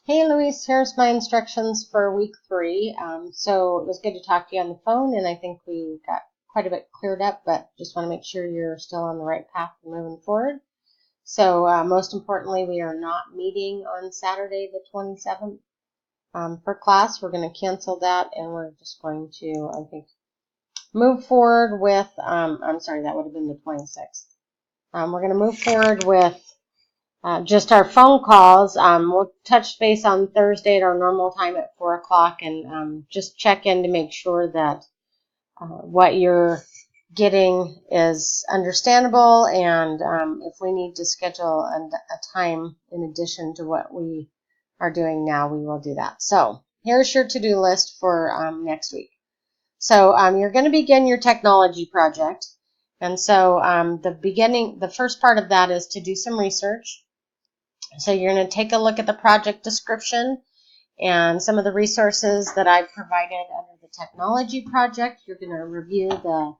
Hey Luis, here's my instructions for week 3. So it was good to talk to you on the phone, and I think we got quite a bit cleared up, but just want to make sure you're still on the right path and moving forward. So most importantly, we are not meeting on Saturday the 27th for class. We're going to cancel that, and we're just going to, I think, move forward with, I'm sorry, that would have been the 26th. We're going to move forward with just our phone calls. We'll touch base on Thursday at our normal time at 4 o'clock and just check in to make sure that what you're getting is understandable, and if we need to schedule a time in addition to what we are doing now, we will do that. So here's your to-do list for next week. So you're going to begin your technology project, and so the first part of that is to do some research. So you're going to take a look at the project description and some of the resources that I've provided under the technology project. You're going to review the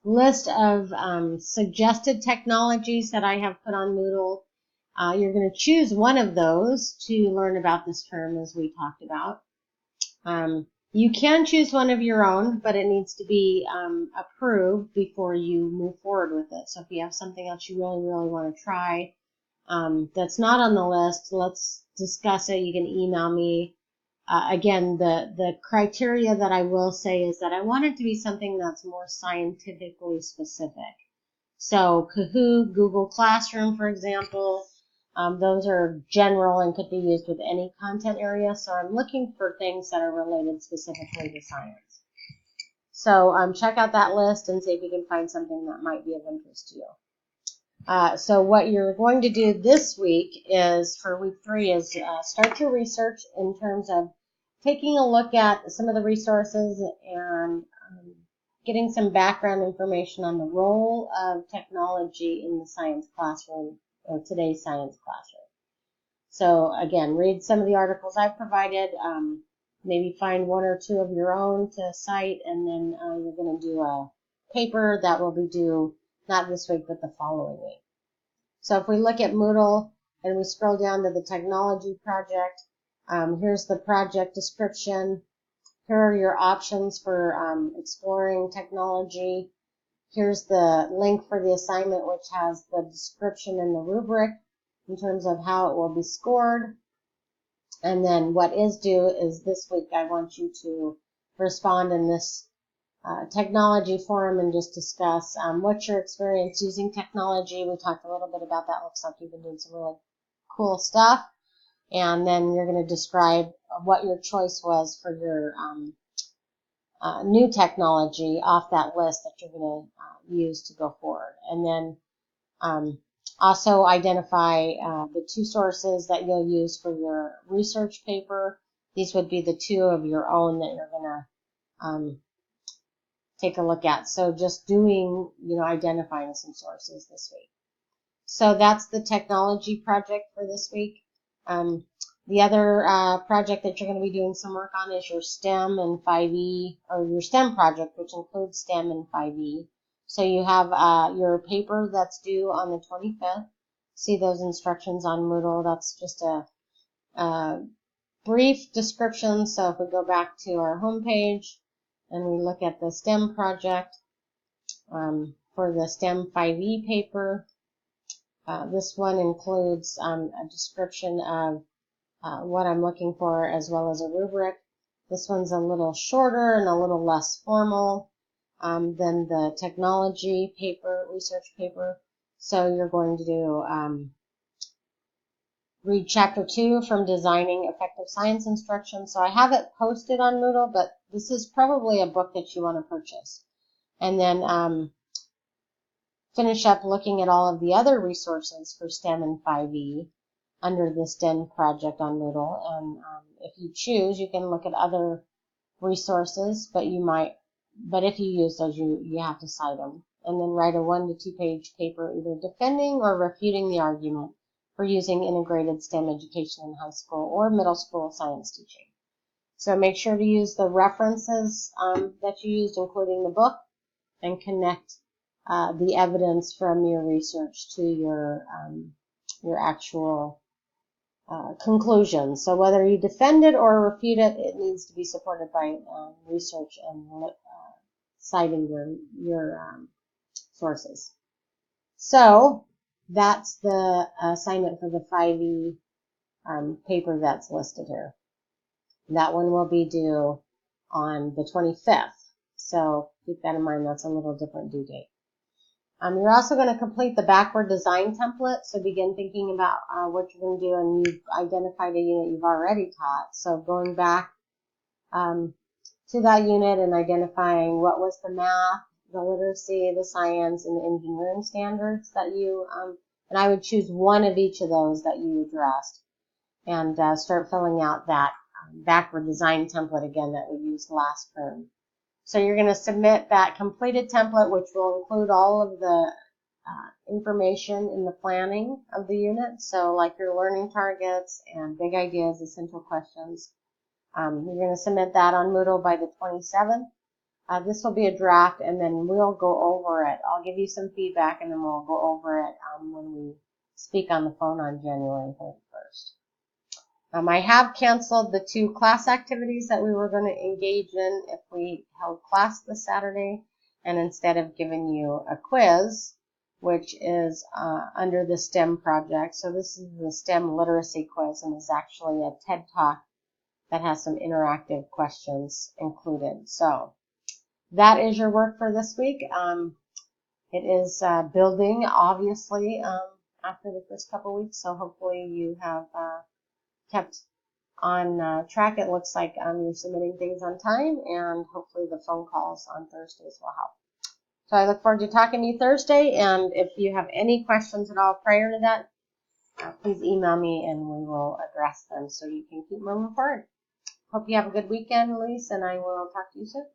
list of suggested technologies that I have put on Moodle. You're going to choose one of those to learn about this term, as we talked about. You can choose one of your own, but it needs to be approved before you move forward with it. So if you have something else you really want to try, that's not on the list, let's discuss it. You can email me. Again, the criteria that I will say is that I want it to be something that's more scientifically specific. So Kahoot, Google Classroom, for example, those are general and could be used with any content area. So I'm looking for things that are related specifically to science. So check out that list and see if you can find something that might be of interest to you. So what you're going to do this week is, for week 3, is start your research in terms of taking a look at some of the resources and getting some background information on the role of technology in the science classroom, or today's science classroom. So again, read some of the articles I've provided, maybe find 1 or 2 of your own to cite, and then you're going to do a paper that will be due not this week, but the following week. So if we look at Moodle and we scroll down to the technology project, here's the project description. Here are your options for exploring technology. Here's the link for the assignment, which has the description and the rubric in terms of how it will be scored. And then what is due is this week. I want you to respond in this technology forum and just discuss what's your experience using technology. We talked a little bit about that. Looks like you've been doing some really cool stuff. And then you're going to describe what your choice was for your new technology off that list that you're going to use to go forward. And then also identify the 2 sources that you'll use for your research paper. These would be the 2 of your own that you're going to take a look at. So just doing, identifying some sources this week. So that's the technology project for this week. The other project that you're going to be doing some work on is your STEM and 5E, or your STEM project, which includes STEM and 5E. So you have your paper that's due on the 25th. See those instructions on Moodle. That's just a brief description. So if we go back to our homepage and we look at the STEM project for the STEM 5E paper, this one includes a description of what I'm looking for, as well as a rubric. This one's a little shorter and a little less formal than the technology paper, research paper. So you're going to do read chapter 2 from Designing Effective Science Instruction. So I have it posted on Moodle, but this is probably a book that you want to purchase. And then finish up looking at all of the other resources for STEM and 5E under the STEM project on Moodle. And if you choose, you can look at other resources, but if you use those, you have to cite them. And then write a 1 to 2 page paper either defending or refuting the argument for using integrated STEM education in high school or middle school science teaching. So make sure to use the references that you used, including the book, and connect the evidence from your research to your actual conclusions. So whether you defend it or refute it, it needs to be supported by research and citing your sources. So that's the assignment for the 5E paper that's listed here. That one will be due on the 25th. So keep that in mind. That's a little different due date. You're also going to complete the backward design template. So begin thinking about what you're going to do, and you've identified a unit you've already taught. So going back to that unit and identifying what was the math, the literacy, the science, and the engineering standards that you, and I would choose one of each of those that you addressed, and start filling out that backward design template again that we used last term. So you're going to submit that completed template, which will include all of the information in the planning of the unit. So like your learning targets and big ideas, essential questions. You're going to submit that on Moodle by the 27th. This will be a draft, and then we'll go over it. I'll give you some feedback, and then we'll go over it when we speak on the phone on January 31st. I have canceled the 2 class activities that we were going to engage in if we held class this Saturday, and instead of giving you a quiz, which is under the STEM project. So this is the STEM literacy quiz, and is actually a TED Talk that has some interactive questions included. So that is your work for this week. It is building, obviously, after the first couple weeks, so hopefully you have kept on track. It looks like you're submitting things on time, and hopefully the phone calls on Thursdays will help. So I look forward to talking to you Thursday, and if you have any questions at all prior to that, please email me and we will address them so you can keep moving forward. Hope you have a good weekend, Luis, and I will talk to you soon.